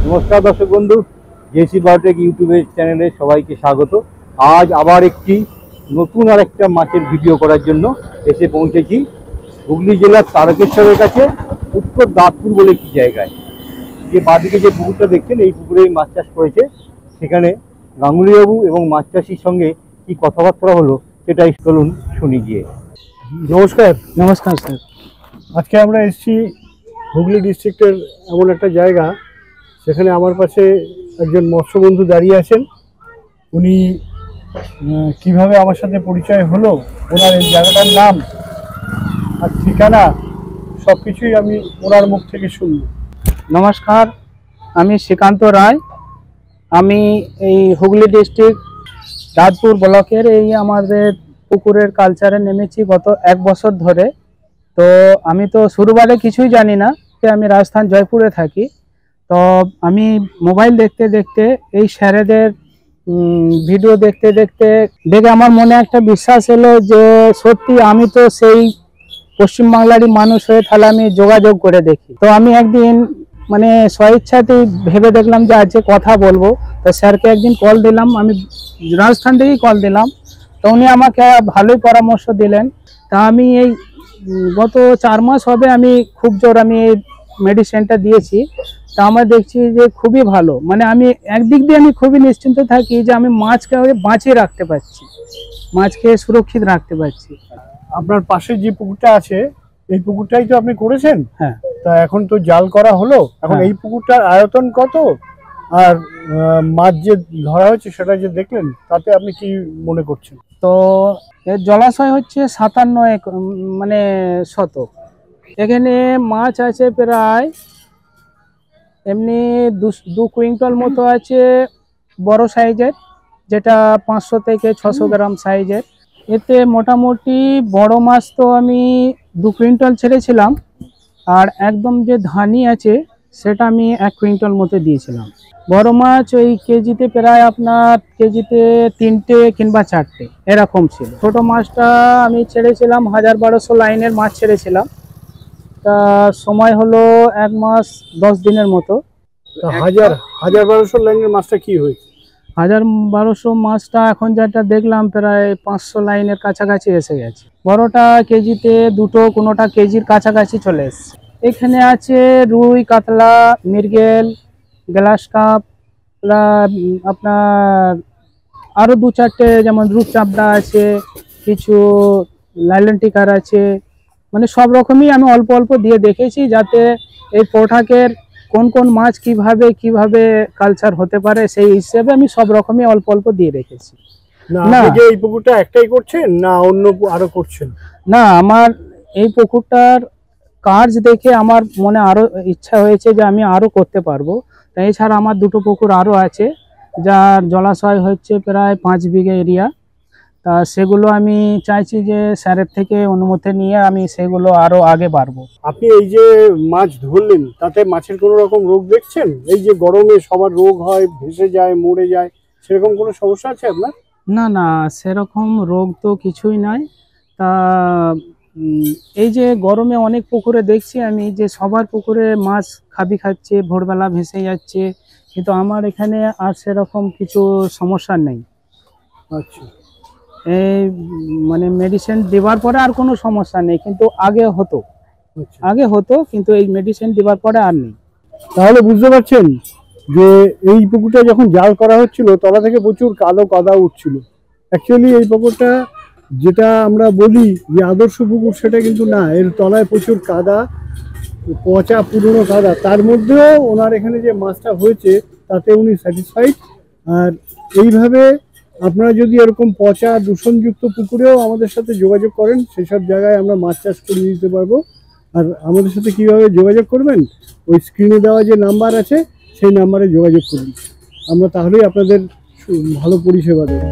নমস্কার দর্শক বন্ধু, জেসি বায়োটেক ইউটিউবের চ্যানেলে সবাইকে স্বাগত। আজ আবার একটি নতুন আর একটা মাছের ভিডিও করার জন্য এসে পৌঁছেছি হুগলি জেলার তারকেশ্বরের কাছে উত্তর দাঁতপুর বলে একটি জায়গায়। যে বাঁদিকে যে পুকুরটা দেখছেন, এই পুকুরেই মাছ চাষ করেছে। সেখানে গাঙ্গুলিবাবু এবং মাছ চাষির সঙ্গে কি কথাবার্তা হলো সেটাই চলুন শুনি গিয়ে। নমস্কার। নমস্কার স্যার। আজকে আমরা এসেছি হুগলি ডিস্ট্রিক্টের এমন একটা জায়গা, সেখানে আমার পাশে একজন মৎস্যবন্ধু দাঁড়িয়ে আছেন। উনি কিভাবে আমার সাথে পরিচয় হলো, ওনার এই জায়গাটার নাম আর ঠিকানা সব কিছুই আমি ওনার মুখ থেকে শুনব। নমস্কার, আমি শ্রীকান্ত রায়। আমি এই হুগলি ডিস্ট্রিক্ট দাঁতপুর ব্লকের এই আমাদের পুকুরের কালচারে নেমেছি গত 1 বছর ধরে। তো আমি তো শুরুবারে কিছুই জানি না, আমি রাজস্থান জয়পুরে থাকি। তো আমি মোবাইল দেখতে দেখতে এই স্যারেদের ভিডিও দেখতে দেখতে দেখে আমার মনে একটা বিশ্বাস এলো যে সত্যি আমি তো সেই পশ্চিমবাংলারই মানুষ হয়ে তাহলে আমি যোগাযোগ করে দেখি। তো আমি একদিন মানে স্বইচ্ছাতেই ভেবে দেখলাম যে আজকে কথা বলবো। তো স্যারকে একদিন কল দিলাম, আমি রাজস্থান থেকেই কল দিলাম। তো উনি আমাকে ভালোই পরামর্শ দিলেন। তা আমি এই গত 4 মাস হবে আমি খুব জোর আমি এই মেডিসিনটা দিয়েছি। তা আমরা দেখছি যে খুবই ভালো, মানে আমি একদিক দিয়ে আমি খুবই নিশ্চিন্ত থাকি যে আমি মাছকে বাঁচিয়ে রাখতে পারছি, মাছকে সুরক্ষিত রাখতে পারছি। আপনার পাশে যে পুকুরটা আছে, এই পুকুরটাই তো আপনি করেছেন? হ্যাঁ। তা এখন তো জাল করা হলো, এখন এই পুকুরটার আয়তন কত আর মাছ যে ধরা হয়েছে সেটা যে দেখলেন, তাতে আপনি কি মনে করছেন? তো এর জলাশয় হচ্ছে 57 মানে শতক। এখানে মাছ আছে প্রায় এমনি 2 কুইন্টাল মতো আছে বড় সাইজের, যেটা 500 থেকে 600 গ্রাম সাইজের। এতে মোটামুটি বড় মাছ তো আমি 2 কুইন্টাল ছেড়েছিলাম, আর একদম যে ধানি আছে সেটা আমি 1 কুইন্টাল মতো দিয়েছিলাম। বড় মাছ ওই কেজিতে প্রায় আপনার কেজিতে 3টে কিংবা 4টে এরকম ছিল। ছোট মাছটা আমি ছেড়েছিলাম 1000-1200 লাইনের মাছ ছেড়েছিলাম। তা সময় হলো 1 মাস 10 দিনের মতো। 1000-1200 লাইনের মাছটা কি হয়েছে? 1000-1200 মাছটা এখন যেটা দেখলাম প্রায় 500 লাইনের কাছাকাছি এসে গেছে। বড়টা কেজিতে 2টো, কোনোটা কেজির কাছাকাছি চলে এসছে। এখানে আছে রুই, কাতলা, মৃগেল, গ্লাস কাপ, আপনার আরও 2-4টে যেমন রূপচাপড়া আছে, কিছু লাইলন টিকার আছে। মানে সব রকমই আমি অল্প অল্প দিয়ে দেখেছি, যাতে এই পোঠাকের কোন কোন মাছ কিভাবে কালচার হতে পারে সেই হিসেবে আমি সব রকমই অল্প অল্প দিয়ে রেখেছি। না, আপনি যে এই পুকুরটা একটাই করছেন না অন্য আরো করছেন? না, আমার এই পুকুরটার কাজ দেখে আমার মনে আরো ইচ্ছা হয়েছে যে আমি আরো করতে পারবো। তাই এছাড়া আমার 2টো পুকুর আরো আছে, যার জলাশয় হচ্ছে প্রায় 5 বিঘা এরিয়া। তা সেগুলো আমি চাইছি যে স্যারের থেকে অনুমতি নিয়ে আমি সেগুলো আরো আগে বাড়বো। আপনি এই যে মাছ ধরলেন, তাতে মাছের কোনো রকম রোগ দেখছেন? এই যে গরমে সবার রোগ হয়, ভেসে যায়, মরে যায়, সেরকম কোনো সমস্যা আছে আপনার? না না, সেরকম রোগ তো কিছুই নাই। তা এই যে গরমে অনেক পুকুরে দেখছি আমি যে সবার পুকুরে মাছ খাচ্ছে, ভোরবেলা ভেসে যাচ্ছে, কিন্তু আমার এখানে আর সেরকম কিছু সমস্যা নেই। আচ্ছা। এই মানে মেডিসিন দেওয়ার পরে আর কোনো সমস্যা নেই, কিন্তু আগে হতো কিন্তু এই মেডিসিন দেওয়ার পরে আর নেই। তাহলে বুঝতে পারছেন যে এই পুকুরটা যখন জাল করা হচ্ছিল, তলা থেকে প্রচুর কালো কাদা উঠছিল। অ্যাকচুয়ালি এই পুকুরটা যেটা আমরা বলি যে আদর্শ পুকুর, সেটা কিন্তু না। এর তলায় প্রচুর কাদা, পচা পুরনো কাদা। তার মধ্যেও ওনার এখানে যে মাছটা হয়েছে তাতে উনি স্যাটিসফাইড। আর এইভাবে আপনারা যদি এরকম পচা দূষণযুক্ত পুকুরেও আমাদের সাথে যোগাযোগ করেন, সেসব জায়গায় আমরা মাছ চাষ করে দিতে পারবো। আর আমাদের সাথে কীভাবে যোগাযোগ করবেন, ওই স্ক্রিনে দেওয়া যে নাম্বার আছে সেই নাম্বারে যোগাযোগ করুন। আমরা তাহলেই আপনাদের ভালো পরিষেবা দেবো।